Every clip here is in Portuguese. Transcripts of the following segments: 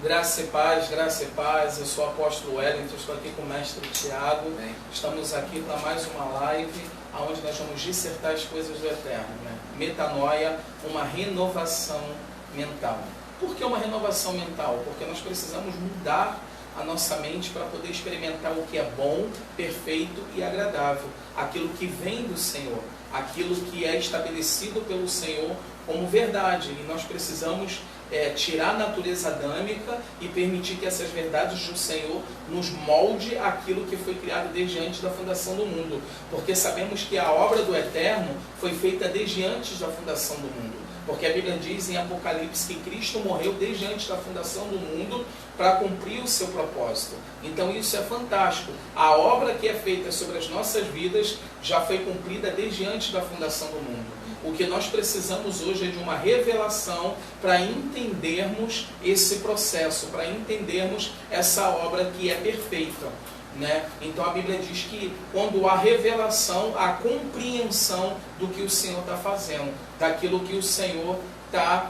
Graça e paz, eu sou o apóstolo Wellington, estou aqui com o mestre Tiago. Estamos aqui para mais uma live, onde nós vamos dissertar as coisas do eterno, né? Metanoia, uma renovação mental. Por que uma renovação mental? Porque nós precisamos mudar a nossa mente para poder experimentar o que é bom, perfeito e agradável, aquilo que vem do Senhor, aquilo que é estabelecido pelo Senhor como verdade, e nós precisamos tirar a natureza adâmica e permitir que essas verdades do Senhor nos molde aquilo que foi criado desde antes da fundação do mundo, porque sabemos que a obra do Eterno foi feita desde antes da fundação do mundo, porque a Bíblia diz em Apocalipse que Cristo morreu desde antes da fundação do mundo para cumprir o seu propósito. Então isso é fantástico. A obra que é feita sobre as nossas vidas já foi cumprida desde antes da fundação do mundo. O que nós precisamos hoje é de uma revelação para entendermos esse processo, para entendermos essa obra que é perfeita, né? Então a Bíblia diz que quando há revelação, há compreensão do que o Senhor está fazendo, daquilo que o Senhor está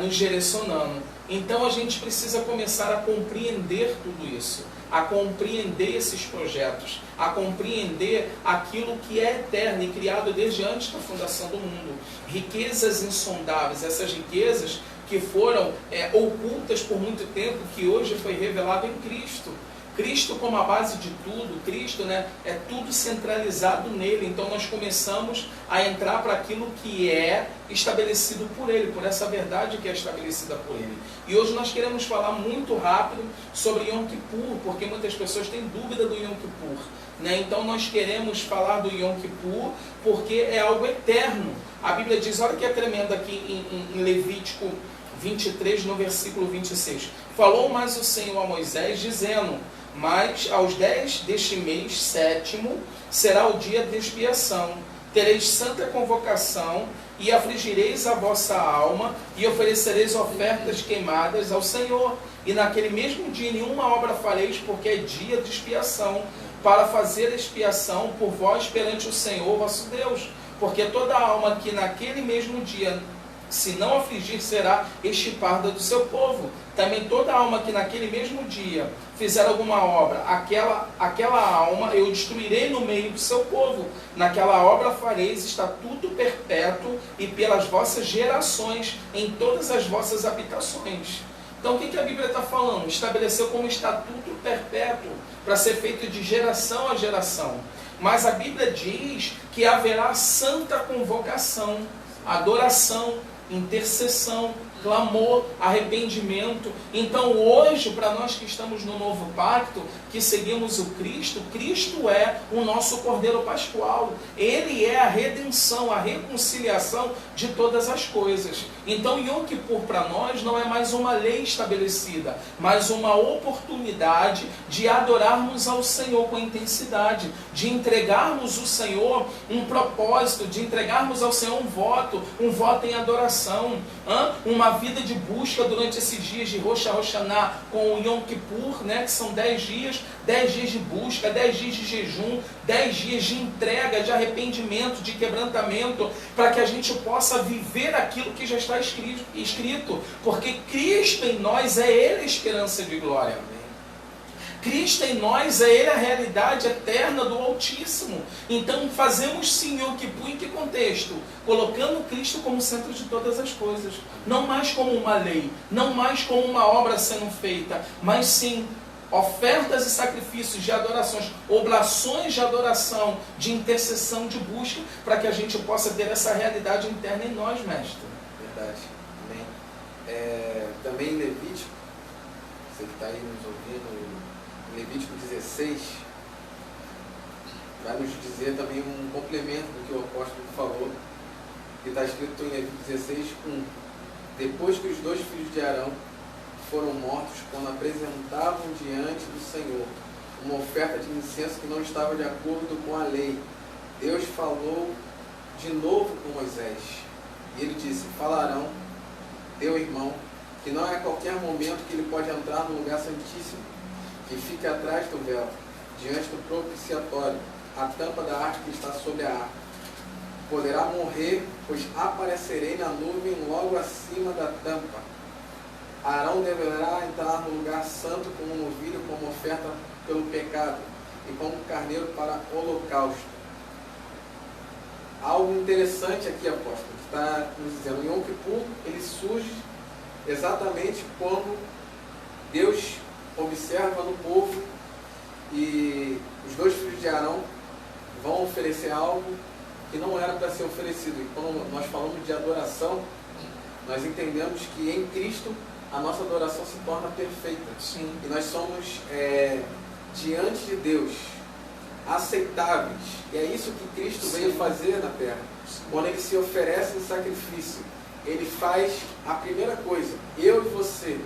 nos direcionando. Então a gente precisa começar a compreender tudo isso, a compreender esses projetos, a compreender aquilo que é eterno e criado desde antes da fundação do mundo. Riquezas insondáveis, essas riquezas que foram ocultas por muito tempo, que hoje foi revelado em Cristo. Cristo como a base de tudo, Cristo, né, é tudo centralizado nele. Então nós começamos a entrar para aquilo que é estabelecido por ele, por essa verdade que é estabelecida por ele. E hoje nós queremos falar muito rápido sobre Yom Kippur, porque muitas pessoas têm dúvida do Yom Kippur, né? Então nós queremos falar do Yom Kippur porque é algo eterno. A Bíblia diz, olha que é tremendo aqui em Levítico 23, no versículo 26. Falou mais o Senhor a Moisés, dizendo: mas aos 10 deste mês, 7º, será o dia de expiação. Tereis santa convocação, e afligireis a vossa alma, e oferecereis ofertas queimadas ao Senhor. E naquele mesmo dia nenhuma obra fareis, porque é dia de expiação, para fazer expiação por vós perante o Senhor vosso Deus. Porque toda alma que naquele mesmo dia se não afligir, será extirpada do seu povo. Também toda alma que naquele mesmo dia fizer alguma obra, aquela alma eu destruirei no meio do seu povo. Naquela obra fareis estatuto perpétuo, e pelas vossas gerações, em todas as vossas habitações. Então o que a Bíblia está falando? Estabeleceu como estatuto perpétuo, para ser feito de geração a geração. Mas a Bíblia diz que haverá santa convocação, adoração, intercessão, clamor, arrependimento. Então hoje, para nós que estamos no novo pacto, que seguimos o Cristo, Cristo é o nosso Cordeiro Pascual. Ele é a redenção, a reconciliação de todas as coisas. Então Yom Kippur para nós não é mais uma lei estabelecida, mas uma oportunidade de adorarmos ao Senhor com intensidade, de entregarmos ao Senhor um propósito, de entregarmos ao Senhor um voto em adoração, uma vida de busca durante esses dias de Rosh Hashanah com o Yom Kippur, né, que são 10 dias de busca, 10 dias de jejum, 10 dias de entrega, de arrependimento, de quebrantamento, para que a gente possa viver aquilo que já está escrito, porque Cristo em nós é Ele a esperança de glória. Cristo em nós é Ele a realidade eterna do Altíssimo. Então fazemos sim Yom Kippur em que contexto? Colocando Cristo como centro de todas as coisas. Não mais como uma lei, não mais como uma obra sendo feita, mas sim ofertas e sacrifícios de adorações, oblações de adoração, de intercessão, de busca, para que a gente possa ter essa realidade interna em nós, mestre. Verdade. Amém. Também em Levítico, você que está aí nos ouvindo, Levítico 16, vai nos dizer também um complemento do que o apóstolo falou, que está escrito em Levítico 16, 1. Depois que os 2 filhos de Arão foram mortos, quando apresentavam diante do Senhor uma oferta de incenso que não estava de acordo com a lei, Deus falou de novo com Moisés. E ele disse: falarão, teu irmão, que não é a qualquer momento que ele pode entrar no lugar santíssimo, que fica atrás do véu, diante do propiciatório, a tampa da arca que está sobre a arca. Poderá morrer, pois aparecerei na nuvem logo acima da tampa. Arão deverá entrar no lugar santo como um novilho, como oferta pelo pecado e como carneiro para holocausto. Algo interessante aqui, apóstolo, que está nos dizendo, o Yom Kippur, ele surge exatamente quando Deus observa no povo e os 2 filhos de Arão vão oferecer algo que não era para ser oferecido. E quando nós falamos de adoração, nós entendemos que em Cristo a nossa adoração se torna perfeita. Sim. E nós somos diante de Deus aceitáveis. E é isso que Cristo Sim. veio fazer na terra. Sim. Quando Ele se oferece em sacrifício, Ele faz a primeira coisa. Eu e você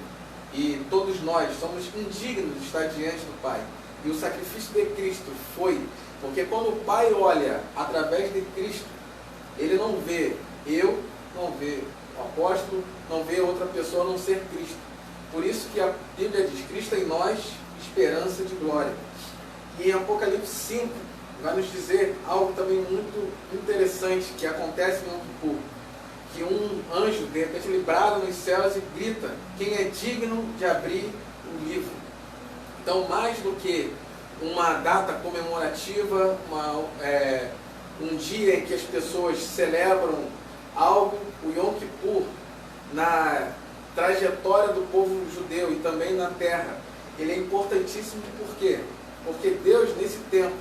e todos nós somos indignos de estar diante do Pai. E o sacrifício de Cristo foi, porque quando o Pai olha através de Cristo, Ele não vê eu, não vê o apóstolo, não vê outra pessoa a não ser Cristo. Por isso que a Bíblia diz, Cristo em nós, esperança de glória. E em Apocalipse 5, vai nos dizer algo também muito interessante que acontece em Yom Kippur. Que um anjo, de repente, ele brada nos céus e grita, quem é digno de abrir o livro? Então, mais do que uma data comemorativa, um dia em que as pessoas celebram algo, o Yom Kippur, na trajetória do povo judeu e também na terra, ele é importantíssimo por quê? Porque Deus, nesse tempo,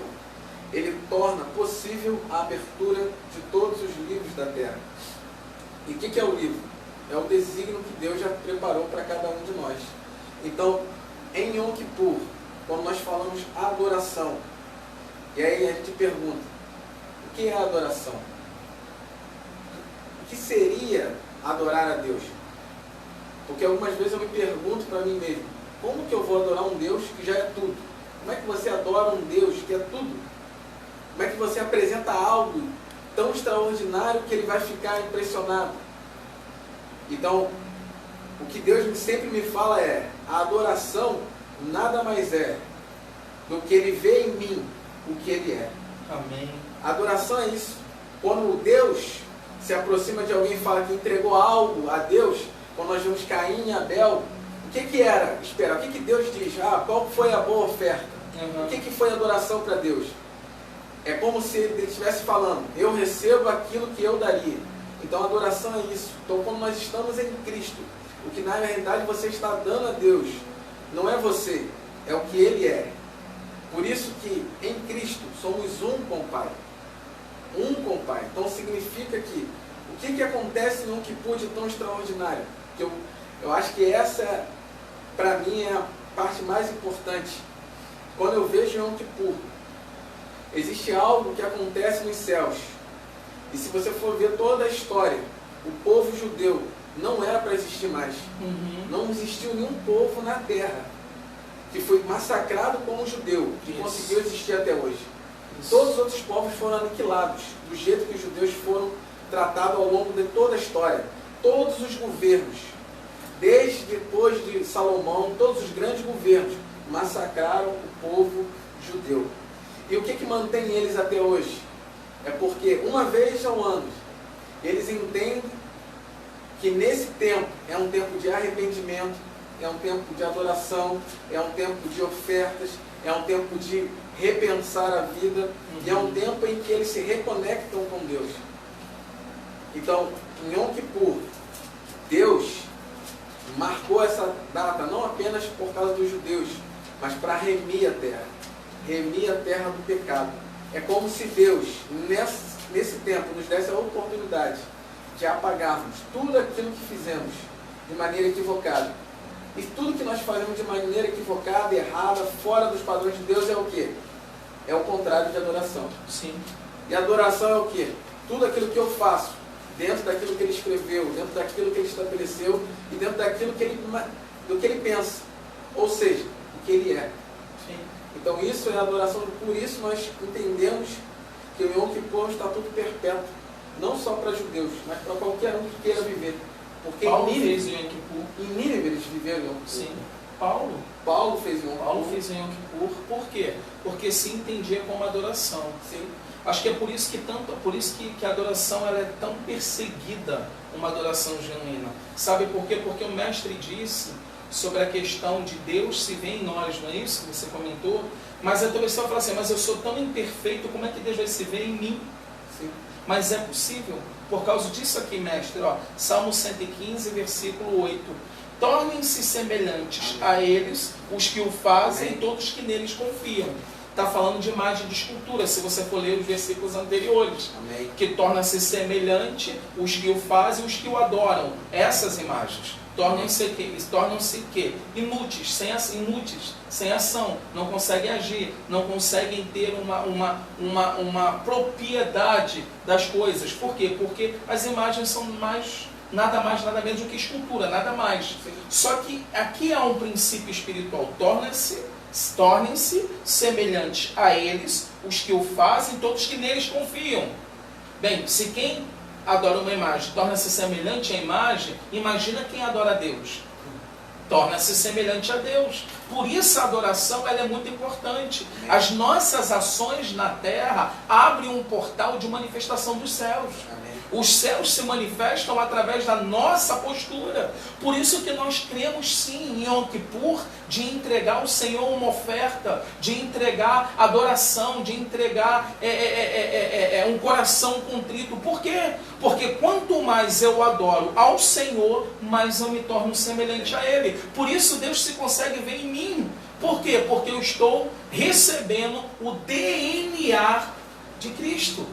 Ele torna possível a abertura de todos os livros da terra. E o que é o livro? É o desígnio que Deus já preparou para cada um de nós. Então, em Yom Kippur, quando nós falamos adoração, e aí a gente pergunta, o que é adoração? O que seria adorar a Deus? Porque algumas vezes eu me pergunto para mim mesmo, como que eu vou adorar um Deus que já é tudo? Como é que você adora um Deus que é tudo? Como é que você apresenta algo tão extraordinário que Ele vai ficar impressionado? Então, o que Deus sempre me fala é, a adoração nada mais é do que Ele vê em mim o que Ele é. Amém. A adoração é isso. Quando Deus se aproxima de alguém e fala que entregou algo a Deus, quando nós vemos Caim e Abel, o que era esperar? O que Deus diz? Qual foi a boa oferta? Uhum. O que foi adoração para Deus? É como se Ele estivesse falando, eu recebo aquilo que eu daria. Então a adoração é isso. Então quando nós estamos em Cristo, o que na realidade você está dando a Deus, não é você, é o que Ele é. Por isso que em Cristo somos um com o Pai. Um com o Pai. Então significa que o que acontece em Yom Kippur de tão extraordinário? Que eu acho que essa, para mim, é a parte mais importante. Quando eu vejo Yom Kippur, existe algo que acontece nos céus. E se você for ver toda a história, o povo judeu não era para existir mais. Uhum. Não existiu nenhum povo na terra que foi massacrado como o judeu, que Isso. conseguiu existir até hoje. Isso. Todos os outros povos foram aniquilados, do jeito que os judeus foram tratados ao longo de toda a história. Todos os governos, desde depois de Salomão, todos os grandes governos massacraram o povo judeu. E o que mantém eles até hoje? É porque uma vez ao ano, eles entendem que nesse tempo é um tempo de arrependimento, é um tempo de adoração, é um tempo de ofertas, é um tempo de repensar a vida, e é um tempo em que eles se reconectam com Deus. Então, em Yom Kippur, Deus marcou essa data não apenas por causa dos judeus, mas para remir a terra do pecado. É como se Deus, nesse tempo, nos desse a oportunidade de apagarmos tudo aquilo que fizemos de maneira equivocada. E tudo que nós fazemos de maneira equivocada, errada, fora dos padrões de Deus é o quê? É o contrário de adoração. Sim. E adoração é o quê? Tudo aquilo que eu faço dentro daquilo que Ele escreveu, dentro daquilo que Ele estabeleceu e dentro daquilo do que Ele pensa. Ou seja, o que Ele é. Sim. Então isso é adoração. Por isso nós entendemos que o Yom Kippur é um estatuto perpétuo. Não só para judeus, mas para qualquer um que queira viver. Porque Paulo em fez o Yom Kippur. Nínive eles viveram Yom Kippur. Sim. Paulo fez Yom Kippur. Paulo fez o Yom Kippur. Por quê? Porque se entendia como adoração. Sim. Acho que é por isso que a adoração ela é tão perseguida, uma adoração genuína. Sabe por quê? Porque o mestre disse sobre a questão de Deus se vê em nós, não é isso que você comentou? Mas a tua pessoa fala assim, mas eu sou tão imperfeito, como é que Deus vai se ver em mim? Sim. Mas é possível, por causa disso aqui, mestre, ó, Salmo 115, versículo 8. Tornem-se semelhantes a eles os que o fazem e todos que neles confiam. Está falando de imagem de escultura, se você for ler os versículos anteriores. Amém. Que torna-se semelhante os que o fazem e os que o adoram. Essas imagens tornam-se que? Inúteis, sem ação. Não conseguem agir, não conseguem ter uma propriedade das coisas. Por quê? Porque as imagens são nada mais, nada menos do que escultura, nada mais. Sim. Só que aqui há um princípio espiritual. Tornem-se semelhantes a eles, os que o fazem, todos que neles confiam. Bem, se quem adora uma imagem torna-se semelhante à imagem, imagina quem adora a Deus. Torna-se semelhante a Deus. Por isso a adoração ela é muito importante. As nossas ações na terra abrem um portal de manifestação dos céus. Os céus se manifestam através da nossa postura. Por isso que nós cremos sim em Yom Kippur, de entregar ao Senhor uma oferta, de entregar adoração, de entregar um coração contrito. Por quê? Porque quanto mais eu adoro ao Senhor, mais eu me torno semelhante a Ele. Por isso Deus se consegue ver em mim. Por quê? Porque eu estou recebendo o DNA de Cristo.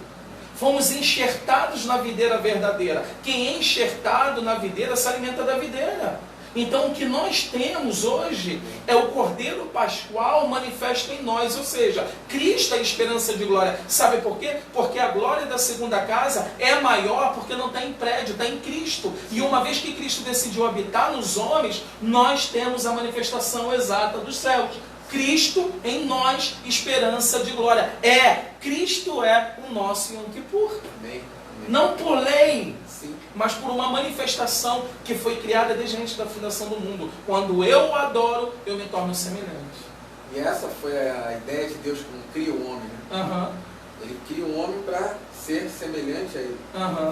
Fomos enxertados na videira verdadeira. Quem é enxertado na videira se alimenta da videira. Então o que nós temos hoje é o Cordeiro Pascual manifesto em nós, ou seja, Cristo é a esperança de glória. Sabe por quê? Porque a glória da segunda casa é maior porque não está em prédio, está em Cristo. E uma vez que Cristo decidiu habitar nos homens, nós temos a manifestação exata dos céus. Cristo em nós, esperança de glória. Cristo é o nosso Yom Kippur. Amém. Não por lei, sim, mas por uma manifestação que foi criada desde antes da fundação do mundo. Quando eu o adoro, eu me torno semelhante. E essa foi a ideia de Deus quando cria o homem. Né? Ele cria o homem para ser semelhante a ele.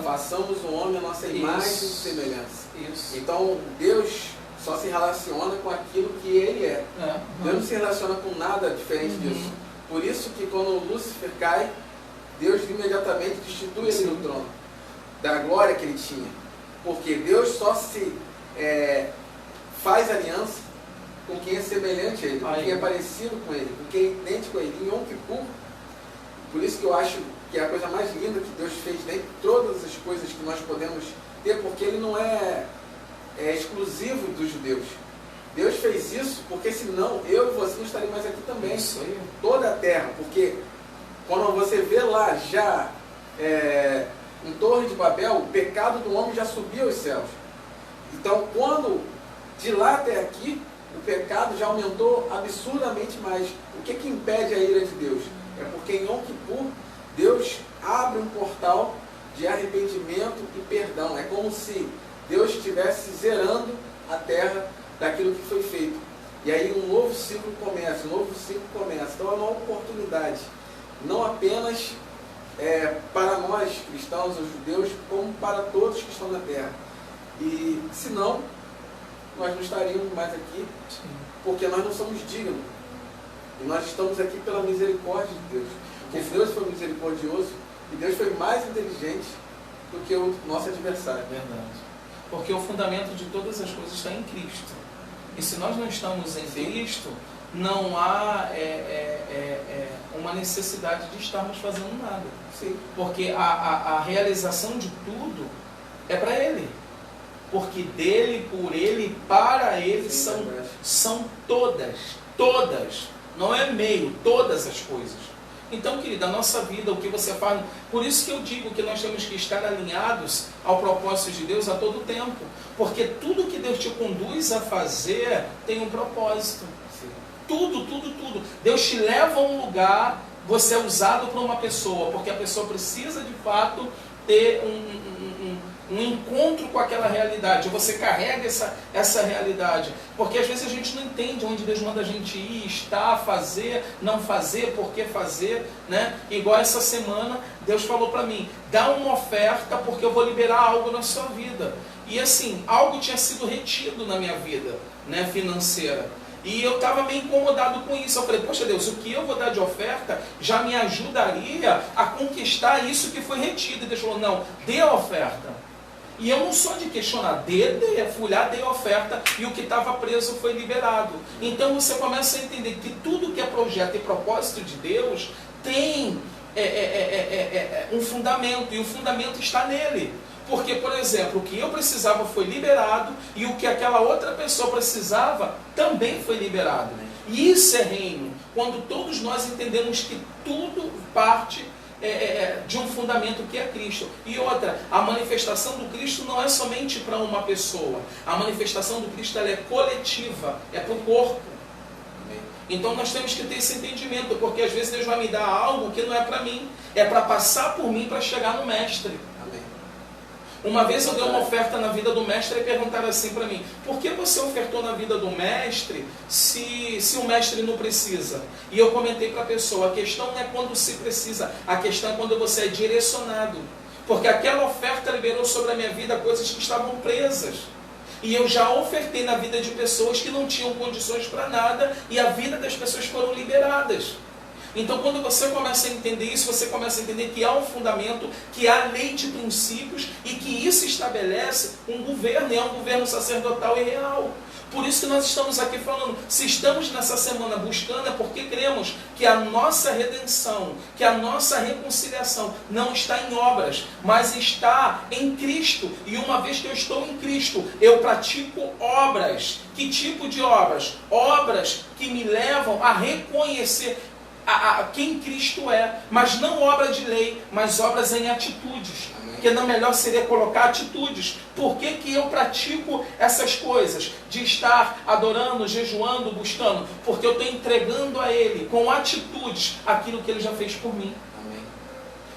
Façamos o homem a nossa imagem e semelhança. Isso. Então, Deus só se relaciona com aquilo que ele é. Deus não se relaciona com nada diferente disso. Por isso que quando Lúcifer cai, Deus imediatamente destitui ele do trono, da glória que ele tinha. Porque Deus só se faz aliança com quem é semelhante a ele, com quem é parecido com ele, com quem é idêntico a ele. Em Yom Kippur, por isso que eu acho que é a coisa mais linda que Deus fez dentre todas as coisas que nós podemos ter, porque ele não é exclusivo dos judeus. Deus fez isso porque senão eu e você não estaríamos mais aqui também. Isso aí. Toda a terra, porque quando você vê lá já em Torre de Babel, o pecado do homem já subiu aos céus. Então quando de lá até aqui o pecado já aumentou absurdamente mais. O que impede a ira de Deus? É porque em Yom Kippur Deus abre um portal de arrependimento e perdão. É como se Deus estivesse zerando a terra daquilo que foi feito. E aí um novo ciclo começa, Então é uma oportunidade, não apenas para nós cristãos ou judeus, como para todos que estão na terra. E senão, nós não estaríamos mais aqui, porque nós não somos dignos. E nós estamos aqui pela misericórdia de Deus. Porque Deus foi misericordioso e Deus foi mais inteligente do que o nosso adversário. Verdade. Porque o fundamento de todas as coisas está em Cristo. E se nós não estamos em Cristo, não há uma necessidade de estarmos fazendo nada. Sim. Porque a realização de tudo é para Ele. Porque dele, por Ele, para Ele são todas. Não é meio, todas as coisas. Então, querida, a nossa vida, o que você faz... Por isso que eu digo que nós temos que estar alinhados ao propósito de Deus a todo tempo. Porque tudo que Deus te conduz a fazer tem um propósito. Sim. Tudo. Deus te leva a um lugar, você é usado por uma pessoa, porque a pessoa precisa, de fato, ter um encontro com aquela realidade. Você carrega essa realidade. Porque às vezes a gente não entende onde Deus manda a gente ir, estar, fazer, não fazer, por que fazer, né? Igual essa semana, Deus falou para mim, dá uma oferta porque eu vou liberar algo na sua vida. E assim, algo tinha sido retido na minha vida, né, financeira. E eu estava meio incomodado com isso. Eu falei, poxa Deus, o que eu vou dar de oferta já me ajudaria a conquistar isso que foi retido. E Deus falou, não, dê a oferta. E eu não sou de questionar, fui lá, dei a oferta e o que estava preso foi liberado. Então você começa a entender que tudo que é projeto e propósito de Deus tem um fundamento, e o fundamento está nele. Porque, por exemplo, o que eu precisava foi liberado e o que aquela outra pessoa precisava também foi liberado. E isso é reino, quando todos nós entendemos que tudo parte de um fundamento que é Cristo. E outra, a manifestação do Cristo não é somente para uma pessoa. A manifestação do Cristo ela é coletiva, é para o corpo. Então nós temos que ter esse entendimento, porque às vezes Deus vai me dar algo que não é para mim, é para passar por mim para chegar no Mestre. Uma vez eu dei uma oferta na vida do mestre e perguntaram assim para mim, por que você ofertou na vida do mestre se o mestre não precisa? E eu comentei para a pessoa, a questão não é quando se precisa, a questão é quando você é direcionado. Porque aquela oferta liberou sobre a minha vida coisas que estavam presas. E eu já ofertei na vida de pessoas que não tinham condições para nada e a vida das pessoas foram liberadas. Então, quando você começa a entender isso, você começa a entender que há um fundamento, que há lei de princípios e que isso estabelece um governo, e é um governo sacerdotal e real. Por isso que nós estamos aqui falando, se estamos nessa semana buscando, é porque cremos que a nossa redenção, que a nossa reconciliação não está em obras, mas está em Cristo. E uma vez que eu estou em Cristo, eu pratico obras. Que tipo de obras? Obras que me levam a reconhecer quem Cristo é, mas não obra de lei, mas obras em atitudes. Porque não melhor seria colocar atitudes. Por que que eu pratico essas coisas? De estar adorando, jejuando, buscando? Porque eu estou entregando a Ele, com atitudes, aquilo que Ele já fez por mim.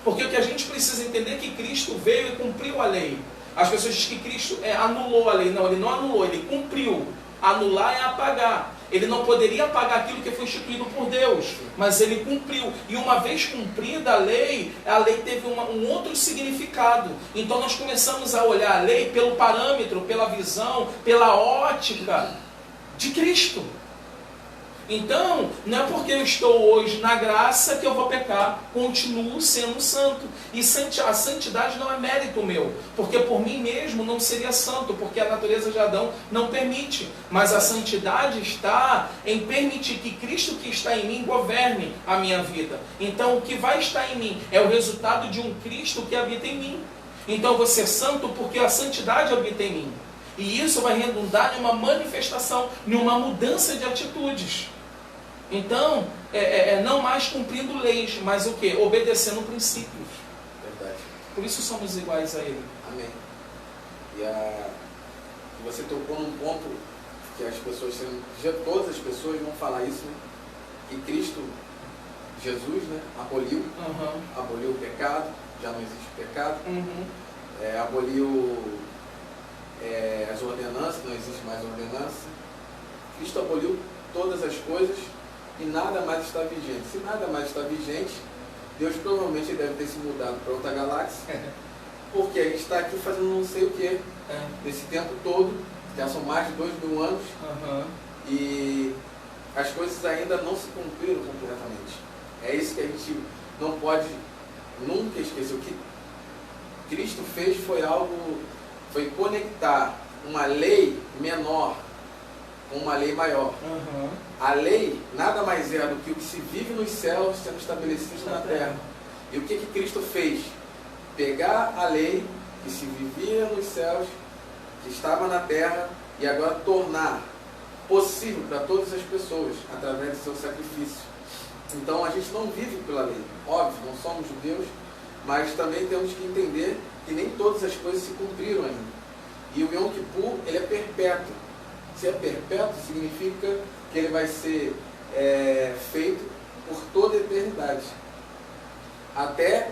Porque o que a gente precisa entender é que Cristo veio e cumpriu a lei. As pessoas dizem que Cristo anulou a lei. Não, Ele não anulou, Ele cumpriu. Anular é apagar. Ele não poderia apagar aquilo que foi instituído por Deus, mas Ele cumpriu. E uma vez cumprida a lei teve um outro significado. Então nós começamos a olhar a lei pelo parâmetro, pela visão, pela ótica de Cristo. Então, não é porque eu estou hoje na graça que eu vou pecar, continuo sendo santo. E a santidade não é mérito meu, porque por mim mesmo não seria santo, porque a natureza de Adão não permite. Mas a santidade está em permitir que Cristo que está em mim governe a minha vida. Então o que vai estar em mim é o resultado de um Cristo que habita em mim. Então eu vou ser santo porque a santidade habita em mim. E isso vai redundar em uma manifestação, em uma mudança de atitudes. Então, não mais cumprindo leis, mas o quê? Obedecendo princípios. Verdade. Por isso somos iguais a Ele. Amém. E você tocou num ponto que as pessoas, todas as pessoas vão falar isso, né? Que Cristo, Jesus, né, aboliu o pecado, já não existe pecado, aboliu as ordenanças, não existe mais ordenança. Cristo aboliu todas as coisas e nada mais está vigente. Se nada mais está vigente, Deus provavelmente deve ter se mudado para outra galáxia, porque a gente está aqui fazendo não sei o que nesse tempo todo, já são mais de 2.000 anos, e as coisas ainda não se cumpriram completamente. É isso que a gente não pode nunca esquecer. O que Cristo fez foi conectar uma lei menor com uma lei maior. A lei nada mais é do que o que se vive nos céus sendo estabelecido na terra. E o que Cristo fez? Pegar a lei que se vivia nos céus, que estava na terra, e agora tornar possível para todas as pessoas, através do seu sacrifício. Então a gente não vive pela lei. Óbvio, não somos judeus, mas também temos que entender que nem todas as coisas se cumpriram ainda. E o Yom Kippur, ele é perpétuo. Se é perpétuo, significa que ele vai ser feito por toda a eternidade. Até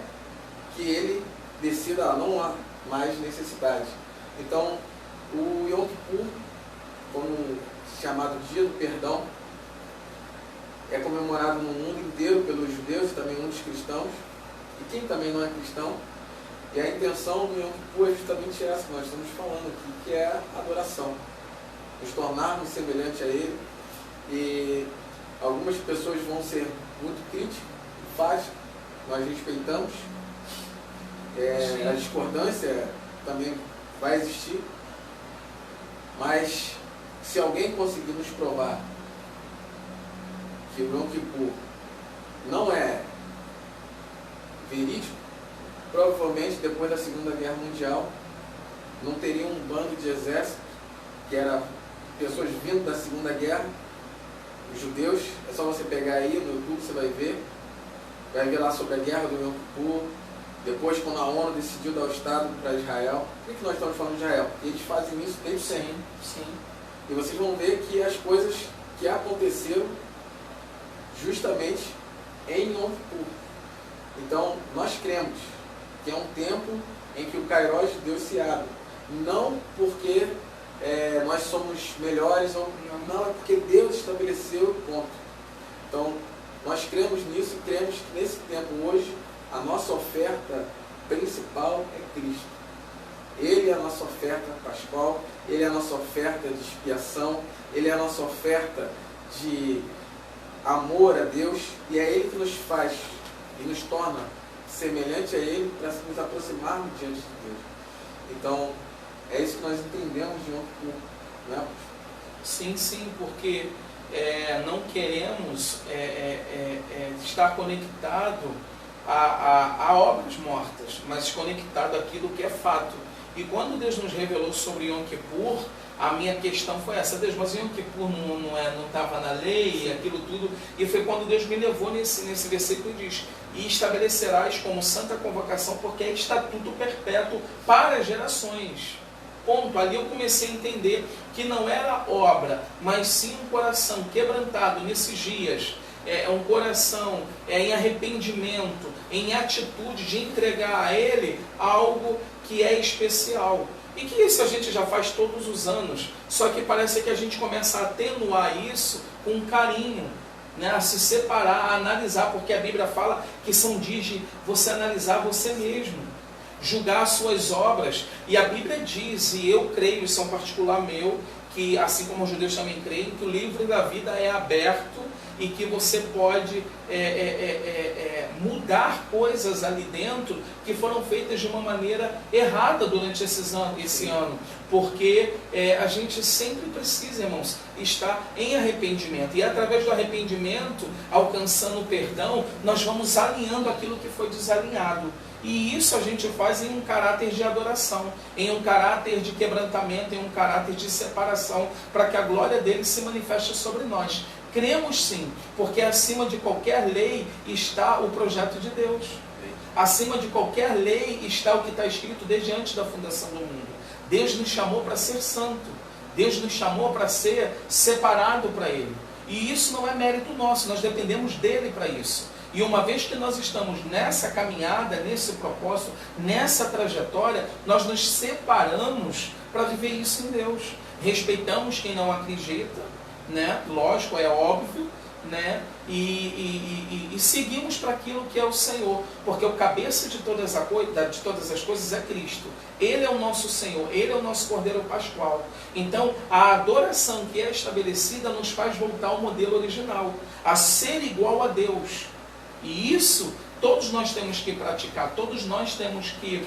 que ele decida, mais necessidade. Então, o Yom Kippur, como chamado Dia do Perdão, é comemorado no mundo inteiro pelos judeus e também muitos cristãos, e quem também não é cristão. E a intenção do Yom Kippur é justamente essa que nós estamos falando aqui, que é a adoração, nos tornarmos semelhantes a Ele. E algumas pessoas vão ser muito críticas, nós respeitamos, a discordância também vai existir, mas se alguém conseguir nos provar que o Yom Kippur não é verídico, provavelmente depois da Segunda Guerra Mundial não teria um bando de exército, que era pessoas vindo da Segunda Guerra, os judeus. É só você pegar aí no YouTube, você vai ver lá sobre a guerra do Yom Kippur. Depois, quando a ONU decidiu dar o Estado para Israel. Por que nós estamos falando de Israel? Eles fazem isso desde sempre. Sim. E vocês vão ver que as coisas que aconteceram justamente em Yom Kippur. Então, nós cremos que é um tempo em que o Kairos de Deus se abre. Não porque nós somos melhores, não, é porque Deus estabeleceu, ponto. Então, nós cremos nisso e cremos que nesse tempo hoje, a nossa oferta principal é Cristo. Ele é a nossa oferta pascual, Ele é a nossa oferta de expiação, Ele é a nossa oferta de amor a Deus, e é Ele que nos faz e nos torna semelhante a Ele para nos aproximarmos diante de Deus. Então, é isso que nós entendemos de Yom Kippur, né? Sim, porque não queremos estar conectado a obras mortas, mas conectado àquilo que é fato. E quando Deus nos revelou sobre Yom Kippur, a minha questão foi essa: Deus, mas Yom Kippur não estava na lei, aquilo tudo. E foi quando Deus me levou nesse versículo e diz: e estabelecerás como santa convocação, porque é estatuto perpétuo para gerações. Ponto. Ali eu comecei a entender que não era obra, mas sim um coração quebrantado nesses dias. Um coração em arrependimento, em atitude de entregar a Ele algo que é especial. E que isso a gente já faz todos os anos, só que parece que a gente começa a atenuar isso com carinho, né? A se separar, a analisar, porque a Bíblia fala que são dias de você analisar você mesmo, julgar as suas obras. E a Bíblia diz, e eu creio, isso é um particular meu, que assim como os judeus também creem, que o livro da vida é aberto e que você pode mudar coisas ali dentro que foram feitas de uma maneira errada durante esse ano. Porque a gente sempre precisa, irmãos, estar em arrependimento. E através do arrependimento, alcançando o perdão, nós vamos alinhando aquilo que foi desalinhado. E isso a gente faz em um caráter de adoração, em um caráter de quebrantamento, em um caráter de separação, para que a glória dele se manifeste sobre nós. Cremos sim, porque acima de qualquer lei está o projeto de Deus. Acima de qualquer lei está o que está escrito desde antes da fundação do mundo. Deus nos chamou para ser santo. Deus nos chamou para ser separado para Ele. E isso não é mérito nosso, nós dependemos dele para isso. E uma vez que nós estamos nessa caminhada, nesse propósito, nessa trajetória, nós nos separamos para viver isso em Deus. Respeitamos quem não acredita, né? Lógico, é óbvio, né? E seguimos para aquilo que é o Senhor, porque o cabeça de todas as coisas é Cristo. Ele é o nosso Senhor, Ele é o nosso Cordeiro Pascual. Então, a adoração que é estabelecida nos faz voltar ao modelo original, a ser igual a Deus. E isso todos nós temos que praticar, todos nós temos que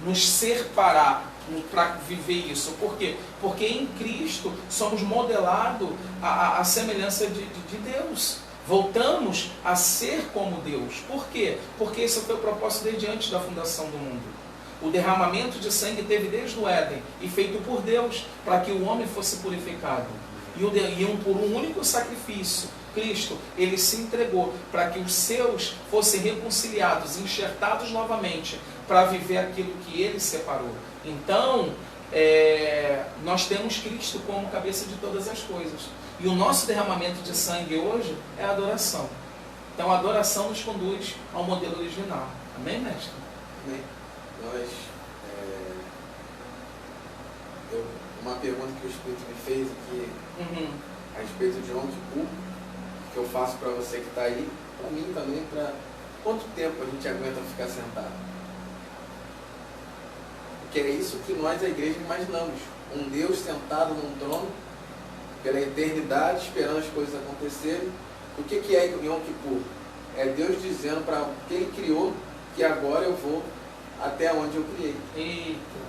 nos separar para viver isso. Por quê? Porque em Cristo somos modelados à semelhança de Deus. Voltamos a ser como Deus. Por quê? Porque esse foi o propósito desde antes da fundação do mundo. O derramamento de sangue teve desde o Éden, e feito por Deus, para que o homem fosse purificado. Por um único sacrifício, Cristo, Ele se entregou para que os seus fossem reconciliados, enxertados novamente, para viver aquilo que Ele separou. Então, nós temos Cristo como cabeça de todas as coisas. E o nosso derramamento de sangue hoje é a adoração. Então a adoração nos conduz ao modelo original. Amém, mestre? Amém. nós, uma pergunta que o Espírito me fez aqui a respeito de Yom Kippur, que eu faço para você que está aí, para mim também, para quanto tempo a gente aguenta ficar sentado? Porque é isso que nós, a igreja, imaginamos. Um Deus sentado num trono, pela eternidade, esperando as coisas acontecerem. O que é Yom Kippur? É Deus dizendo para o que Ele criou, que agora eu vou até onde eu criei. Eita.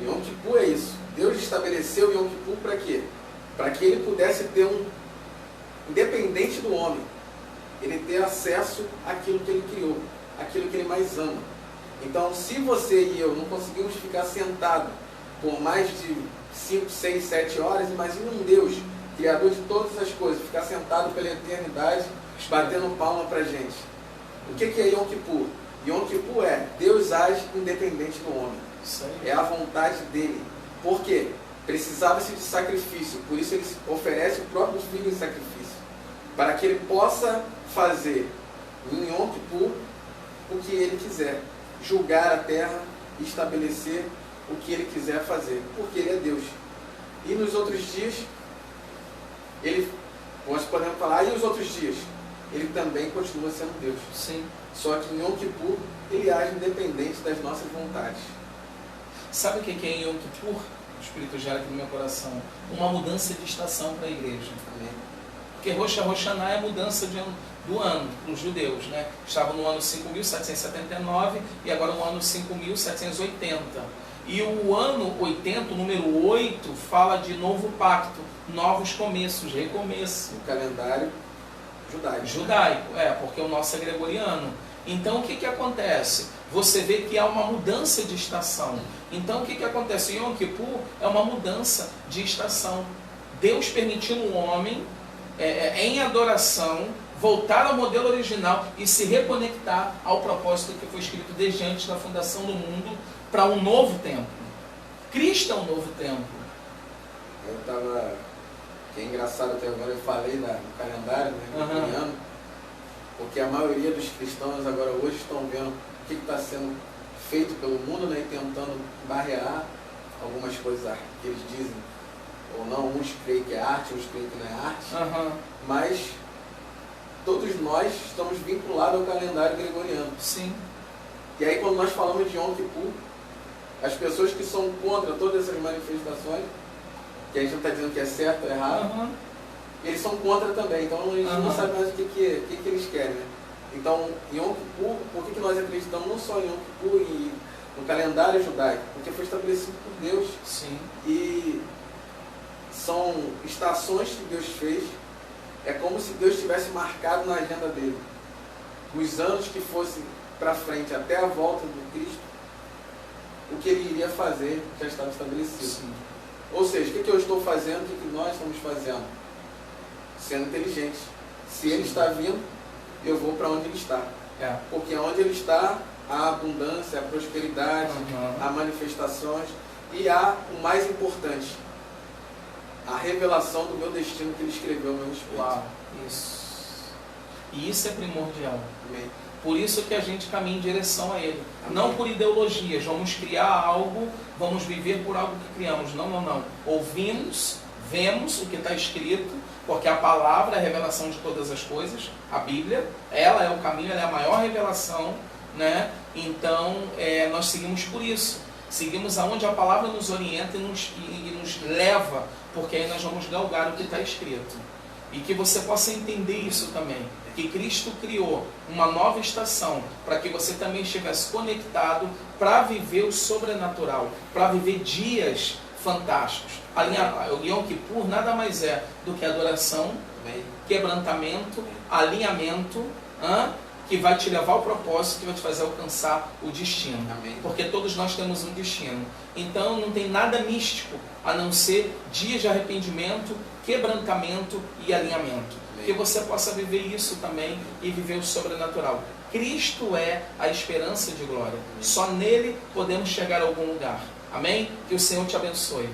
Yom Kippur é isso. Deus estabeleceu Yom Kippur para quê? Para que Ele pudesse ter independente do homem, Ele ter acesso àquilo que Ele criou, àquilo que Ele mais ama. Então, se você e eu não conseguimos ficar sentado por mais de 5, 6, 7 horas, imagine um Deus, Criador de todas as coisas, ficar sentado pela eternidade, batendo palma para a gente. O que é Yom Kippur? Yom Kippur é Deus age independente do homem. É a vontade dele. Por quê? Precisava-se de sacrifício, por isso Ele oferece o próprio Filho em sacrifício, para que Ele possa fazer em Yom Kippur o que Ele quiser, julgar a terra e estabelecer o que Ele quiser fazer, porque Ele é Deus. E nos outros dias, nós podemos falar, e os outros dias? Ele também continua sendo Deus. Sim. Só que em Yom Kippur, Ele age independente das nossas vontades. Sabe o que é Yom Kippur? O Espírito gera aqui no meu coração. Uma mudança de estação para a igreja. Amém. Porque Rosh Hashanah é a mudança do ano para os judeus, né? Estavam no ano 5.779 e agora no ano 5.780. E o ano 80, o número 8, fala de novo pacto, novos começos, recomeço. O calendário judaico. Judaico, porque o nosso é gregoriano. Então o que acontece? Você vê que há uma mudança de estação. Então o que acontece? Yom Kippur é uma mudança de estação. Deus permitindo o homem, em adoração, voltar ao modelo original e se reconectar ao propósito que foi escrito desde antes da fundação do mundo, para um novo tempo. Cristo é um novo tempo. Que é engraçado até agora, eu falei no calendário, né, porque a maioria dos cristãos agora hoje estão vendo o que está sendo feito pelo mundo, né, e tentando barrear algumas coisas que eles dizem, ou não, uns creem que é arte, uns creem que não é arte, mas todos nós estamos vinculados ao calendário gregoriano. Sim. E aí quando nós falamos de Yom Kippur, as pessoas que são contra todas essas manifestações, que a gente não está dizendo que é certo ou errado, eles são contra também, então a gente não sabe mais o que eles querem, né? Então, Yom Kippur, por que nós acreditamos não só em Yom Kippur e no calendário judaico? Porque foi estabelecido por Deus. Sim. E são estações que Deus fez, é como se Deus tivesse marcado na agenda dele. Os anos que fossem para frente, até a volta do Cristo, o que ele iria fazer já estava estabelecido. Sim. Ou seja, o que eu estou fazendo, o que nós estamos fazendo? Sendo inteligentes. Se ele está vindo, eu vou para onde ele está. Porque onde ele está, há abundância, há prosperidade, há manifestações e há o mais importante, a revelação do meu destino que ele escreveu no meu espírito. Isso. E isso é primordial. Amém. Por isso que a gente caminha em direção a Ele. Amém. Não por ideologias, vamos criar algo, vamos viver por algo que criamos. Não. Ouvimos, vemos o que está escrito, porque a palavra é a revelação de todas as coisas. A Bíblia, ela é o caminho, ela é a maior revelação, né? Então, nós seguimos por isso. Seguimos aonde a palavra nos orienta e nos leva, porque aí nós vamos galgar o que está escrito. E que você possa entender isso também, que Cristo criou uma nova estação para que você também estivesse conectado para viver o sobrenatural, para viver dias fantásticos. O Yom Kippur nada mais é do que adoração, quebrantamento, alinhamento, que vai te levar ao propósito, que vai te fazer alcançar o destino. Amém. Porque todos nós temos um destino. Então não tem nada místico a não ser dias de arrependimento, quebrantamento e alinhamento. Amém. Que você possa viver isso também e viver o sobrenatural. Cristo é a esperança de glória. Amém. Só nele podemos chegar a algum lugar. Amém? Que o Senhor te abençoe.